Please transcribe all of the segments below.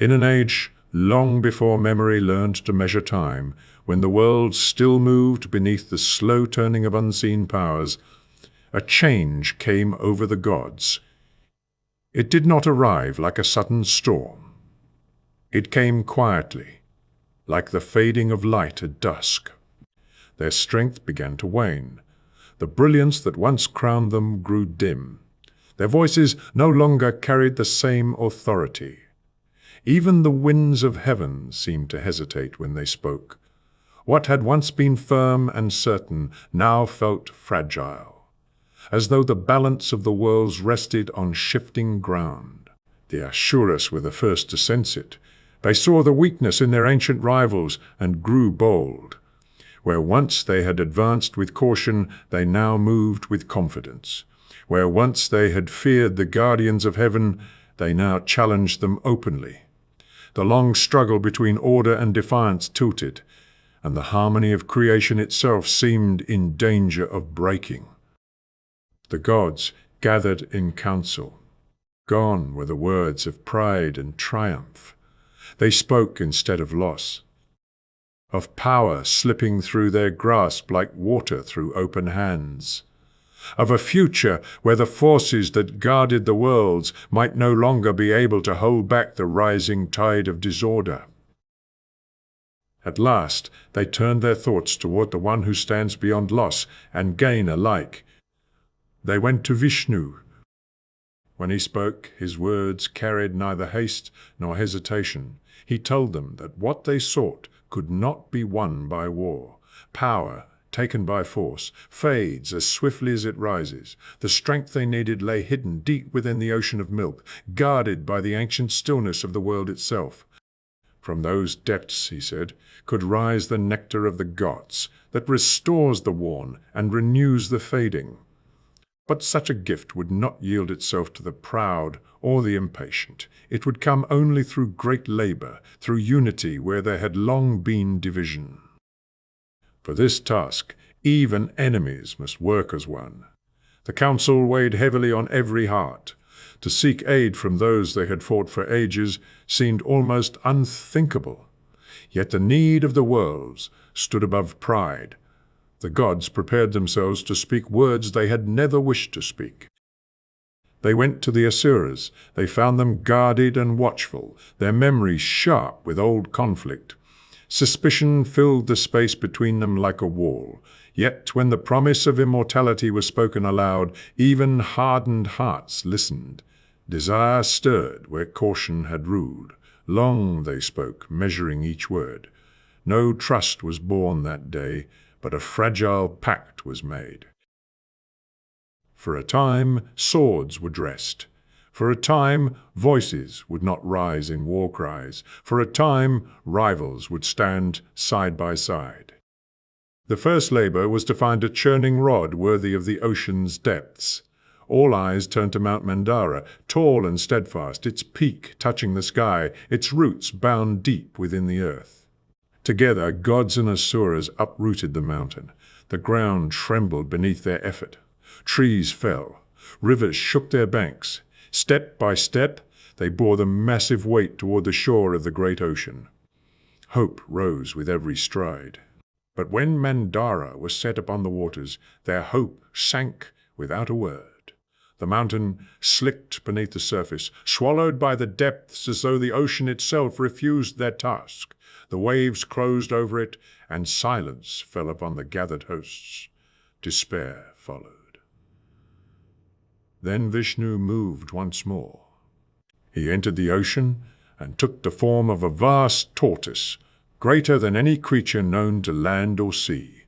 In an age long before memory learned to measure time, when the world still moved beneath the slow turning of unseen powers, a change came over the gods. It did not arrive like a sudden storm. It came quietly, like the fading of light at dusk. Their strength began to wane. The brilliance that once crowned them grew dim. Their voices no longer carried the same authority. Even the winds of heaven seemed to hesitate when they spoke. What had once been firm and certain now felt fragile, as though the balance of the worlds rested on shifting ground. The Asuras were the first to sense it. They saw the weakness in their ancient rivals and grew bold. Where once they had advanced with caution, they now moved with confidence. Where once they had feared the guardians of heaven, they now challenged them openly. The long struggle between order and defiance tilted, and the harmony of creation itself seemed in danger of breaking. The gods gathered in council. Gone were the words of pride and triumph. They spoke instead of loss, of power slipping through their grasp like water through open hands, of a future where the forces that guarded the worlds might no longer be able to hold back the rising tide of disorder. At last, they turned their thoughts toward the one who stands beyond loss and gain alike. They went to Vishnu. When he spoke, his words carried neither haste nor hesitation. He told them that what they sought could not be won by war. Power, taken by force, fades as swiftly as it rises. The strength they needed lay hidden deep within the ocean of milk, guarded by the ancient stillness of the world itself. From those depths, he said, could rise the nectar of the gods, that restores the worn and renews the fading. But such a gift would not yield itself to the proud or the impatient. It would come only through great labor, through unity where there had long been division. For this task, even enemies must work as one. The council weighed heavily on every heart. To seek aid from those they had fought for ages seemed almost unthinkable. Yet the need of the worlds stood above pride. The gods prepared themselves to speak words they had never wished to speak. They went to the Asuras. They found them guarded and watchful, their memories sharp with old conflict. Suspicion filled the space between them like a wall. Yet when the promise of immortality was spoken aloud, even hardened hearts listened. Desire stirred where caution had ruled. Long they spoke, measuring each word. No trust was born that day, but a fragile pact was made. For a time, swords were dressed. For a time, voices would not rise in war cries. For a time, rivals would stand side by side. The first labor was to find a churning rod worthy of the ocean's depths. All eyes turned to Mount Mandara, tall and steadfast, its peak touching the sky, its roots bound deep within the earth. Together, gods and asuras uprooted the mountain. The ground trembled beneath their effort. Trees fell. Rivers shook their banks. Step by step, they bore the massive weight toward the shore of the great ocean. Hope rose with every stride. But when Mandara was set upon the waters, their hope sank without a word. The mountain slicked beneath the surface, swallowed by the depths as though the ocean itself refused their task. The waves closed over it, and silence fell upon the gathered hosts. Despair followed. Then Vishnu moved once more. He entered the ocean and took the form of a vast tortoise, greater than any creature known to land or sea.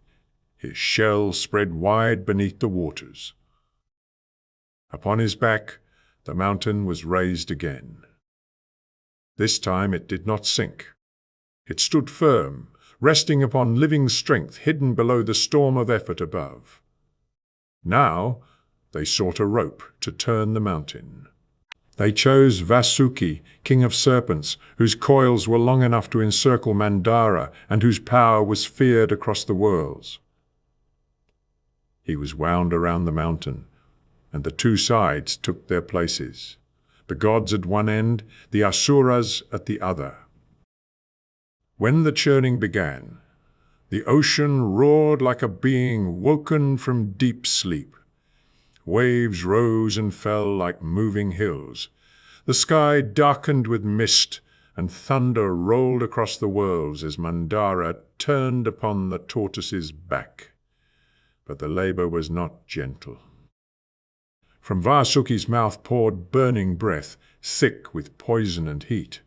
His shell spread wide beneath the waters. Upon his back, the mountain was raised again. This time it did not sink. It stood firm, resting upon living strength hidden below the storm of effort above. Now they sought a rope to turn the mountain. They chose Vasuki, king of serpents, whose coils were long enough to encircle Mandara and whose power was feared across the worlds. He was wound around the mountain, and the two sides took their places. the gods at one end, the Asuras at the other. When the churning began, the ocean roared like a being woken from deep sleep. Waves rose and fell like moving hills. The sky darkened with mist, and thunder rolled across the worlds as Mandara turned upon the tortoise's back. But the labor was not gentle. From Vasuki's mouth poured burning breath, thick with poison and heat.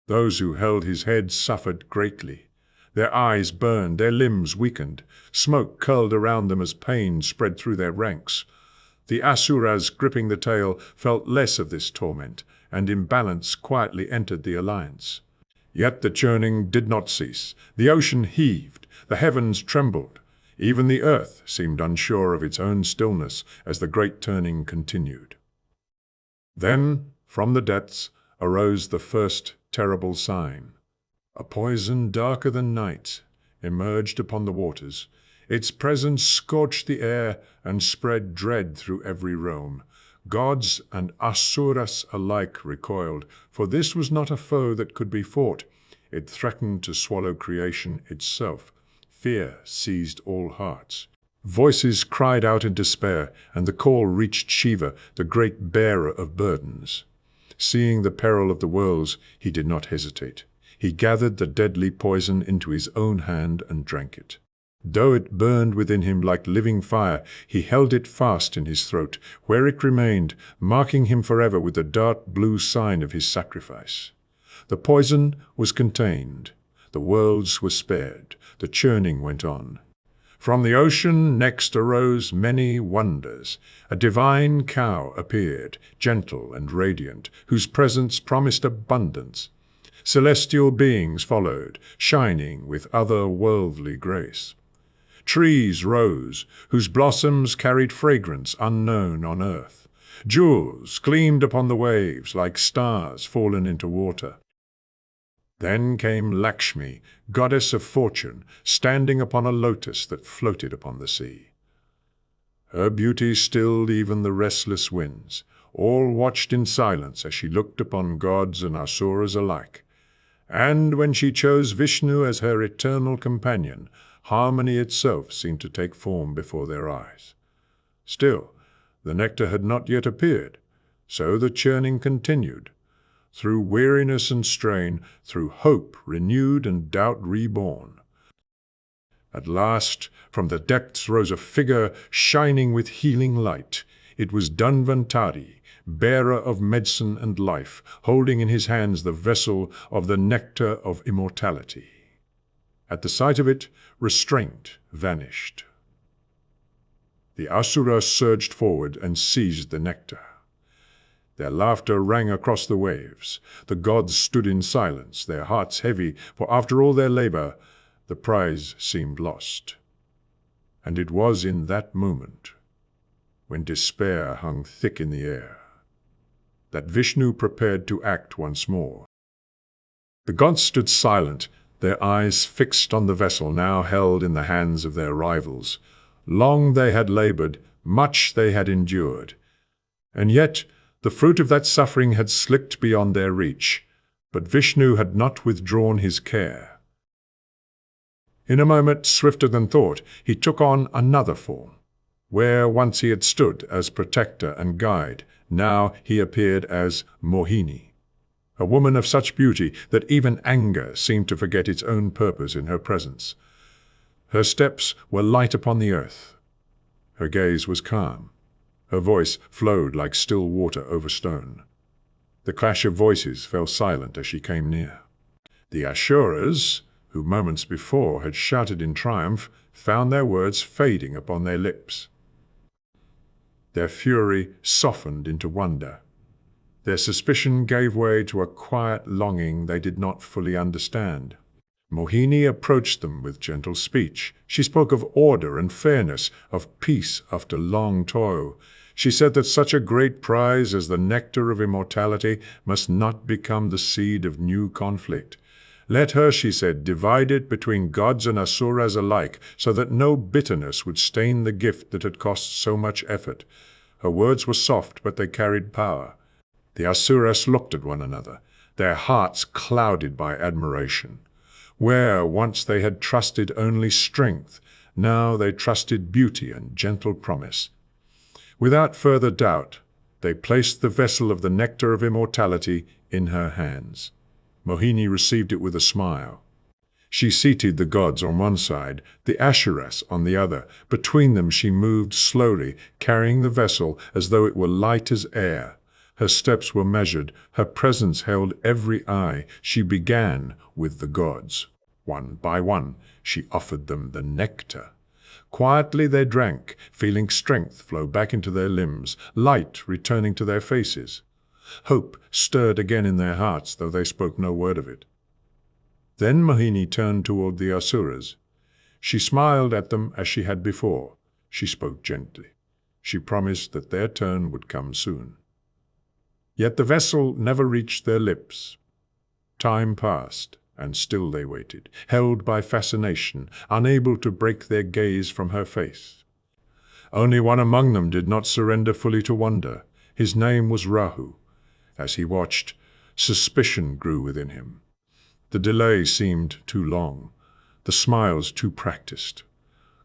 Those who held his head suffered greatly. Their eyes burned, their limbs weakened. Smoke curled around them as pain spread through their ranks. The Asuras gripping the tail felt less of this torment, and imbalance quietly entered the alliance. Yet the churning did not cease. The ocean heaved, the heavens trembled. Even the earth seemed unsure of its own stillness as the great turning continued. Then, from the depths, arose the first terrible sign. A poison darker than night emerged upon the waters. Its presence scorched the air and spread dread through every realm. Gods and Asuras alike recoiled, for this was not a foe that could be fought. It threatened to swallow creation itself. Fear seized all hearts. Voices cried out in despair, and the call reached Shiva, the great bearer of burdens. Seeing the peril of the worlds, he did not hesitate. He gathered the deadly poison into his own hand and drank it. Though it burned within him like living fire, he held it fast in his throat, where it remained, marking him forever with the dark blue sign of his sacrifice. The poison was contained. The worlds were spared. The churning went on. From the ocean next arose many wonders. A divine cow appeared, gentle and radiant, whose presence promised abundance. Celestial beings followed, shining with otherworldly grace. Trees rose, whose blossoms carried fragrance unknown on earth. Jewels gleamed upon the waves like stars fallen into water. Then came Lakshmi, goddess of fortune, standing upon a lotus that floated upon the sea. Her beauty stilled even the restless winds. All watched in silence as she looked upon gods and Asuras alike. And when she chose Vishnu as her eternal companion, harmony itself seemed to take form before their eyes. Still, the nectar had not yet appeared, so the churning continued. Through weariness and strain, through hope renewed and doubt reborn. At last, from the depths rose a figure shining with healing light. It was Dhanvantari, bearer of medicine and life, holding in his hands the vessel of the nectar of immortality. At the sight of it, restraint vanished. The Asura surged forward and seized the nectar. Their laughter rang across the waves. The gods stood in silence, their hearts heavy, for after all their labor, the prize seemed lost. And it was in that moment, when despair hung thick in the air, that Vishnu prepared to act once more. The gods stood silent, their eyes fixed on the vessel now held in the hands of their rivals. Long they had labored, much they had endured, and yet the fruit of that suffering had slipped beyond their reach, but Vishnu had not withdrawn his care. In a moment, swifter than thought, he took on another form. Where once he had stood as protector and guide, now he appeared as Mohini, a woman of such beauty that even anger seemed to forget its own purpose in her presence. Her steps were light upon the earth. Her gaze was calm. Her voice flowed like still water over stone. The clash of voices fell silent as she came near. The Asuras, who moments before had shouted in triumph, found their words fading upon their lips. Their fury softened into wonder. Their suspicion gave way to a quiet longing they did not fully understand. Mohini approached them with gentle speech. She spoke of order and fairness, of peace after long toil. She said that such a great prize as the nectar of immortality must not become the seed of new conflict. Let her, she said, divide it between gods and Asuras alike, so that no bitterness would stain the gift that had cost so much effort. Her words were soft, but they carried power. The Asuras looked at one another, their hearts clouded by admiration. Where once they had trusted only strength, now they trusted beauty and gentle promise. Without further doubt, they placed the vessel of the nectar of immortality in her hands. Mohini received it with a smile. She seated the gods on one side, the Asuras on the other. Between them she moved slowly, carrying the vessel as though it were light as air. Her steps were measured, her presence held every eye. She began with the gods. One by one, she offered them the nectar. Quietly they drank, feeling strength flow back into their limbs, light returning to their faces. Hope stirred again in their hearts, though they spoke no word of it. Then Mohini turned toward the Asuras. She smiled at them as she had before. She spoke gently. She promised that their turn would come soon. Yet the vessel never reached their lips. Time passed, and still they waited, held by fascination, unable to break their gaze from her face. Only one among them did not surrender fully to wonder. His name was Rahu. As he watched, suspicion grew within him. The delay seemed too long, the smiles too practiced.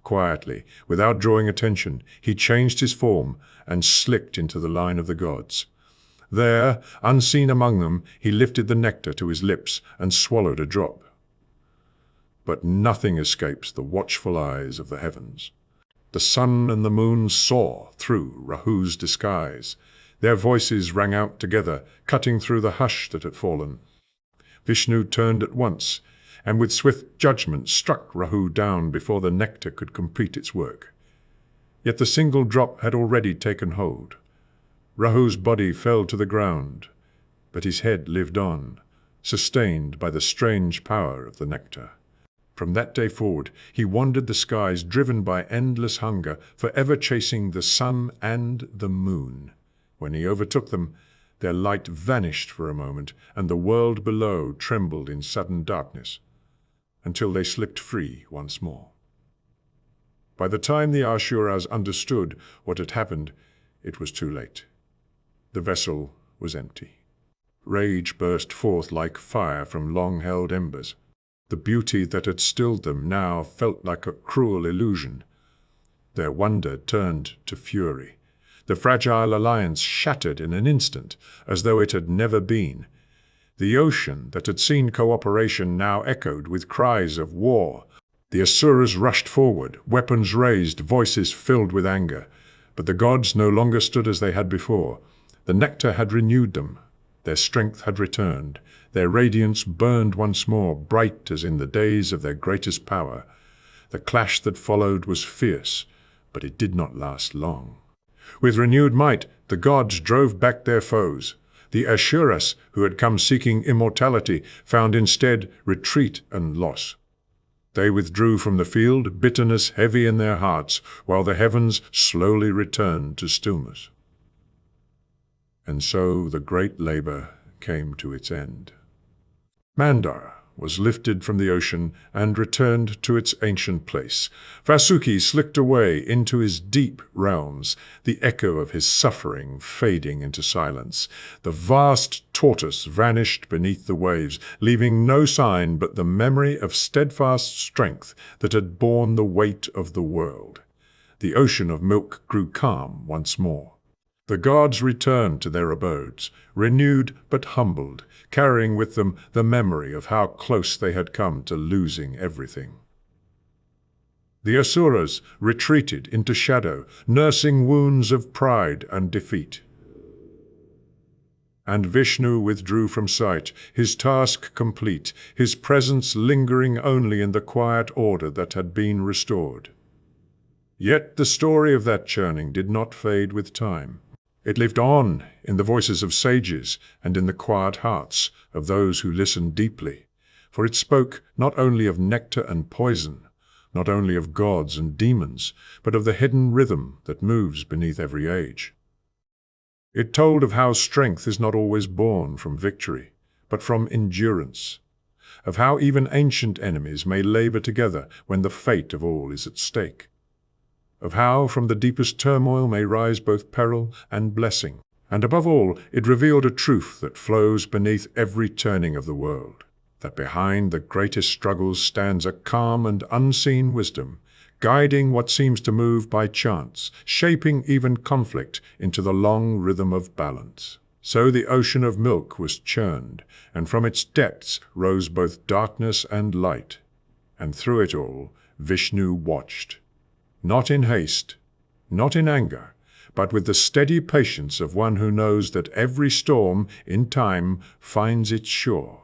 Quietly, without drawing attention, he changed his form and slipped into the line of the gods. There, unseen among them, he lifted the nectar to his lips and swallowed a drop. But nothing escapes the watchful eyes of the heavens. The sun and the moon saw through Rahu's disguise. Their voices rang out together, cutting through the hush that had fallen. Vishnu turned at once, and with swift judgment struck Rahu down before the nectar could complete its work. Yet the single drop had already taken hold. Rahu's body fell to the ground, but his head lived on, sustained by the strange power of the nectar. From that day forward, he wandered the skies, driven by endless hunger, forever chasing the sun and the moon. When he overtook them, their light vanished for a moment, and the world below trembled in sudden darkness, until they slipped free once more. By the time the Asuras understood what had happened, it was too late. The vessel was empty. Rage burst forth like fire from long-held embers. The beauty that had stilled them now felt like a cruel illusion. Their wonder turned to fury. The fragile alliance shattered in an instant, as though it had never been. The ocean that had seen cooperation now echoed with cries of war. The Asuras rushed forward, weapons raised, voices filled with anger. But the gods no longer stood as they had before. The nectar had renewed them. Their strength had returned. Their radiance burned once more, bright as in the days of their greatest power. The clash that followed was fierce, but it did not last long. With renewed might, the gods drove back their foes. The Asuras, who had come seeking immortality, found instead retreat and loss. They withdrew from the field, bitterness heavy in their hearts, while the heavens slowly returned to stillness. And so the great labor came to its end. Mandara was lifted from the ocean and returned to its ancient place. Vasuki slipped away into his deep realms, the echo of his suffering fading into silence. The vast tortoise vanished beneath the waves, leaving no sign but the memory of steadfast strength that had borne the weight of the world. The ocean of milk grew calm once more. The gods returned to their abodes, renewed but humbled, carrying with them the memory of how close they had come to losing everything. The Asuras retreated into shadow, nursing wounds of pride and defeat. And Vishnu withdrew from sight, his task complete, his presence lingering only in the quiet order that had been restored. Yet the story of that churning did not fade with time. It lived on in the voices of sages and in the quiet hearts of those who listened deeply, for it spoke not only of nectar and poison, not only of gods and demons, but of the hidden rhythm that moves beneath every age. It told of how strength is not always born from victory, but from endurance, of how even ancient enemies may labor together when the fate of all is at stake, of how from the deepest turmoil may rise both peril and blessing. And above all, it revealed a truth that flows beneath every turning of the world, that behind the greatest struggles stands a calm and unseen wisdom, guiding what seems to move by chance, shaping even conflict into the long rhythm of balance. So the ocean of milk was churned, and from its depths rose both darkness and light. And through it all, Vishnu watched. Not in haste, not in anger, but with the steady patience of one who knows that every storm, in time, finds its shore.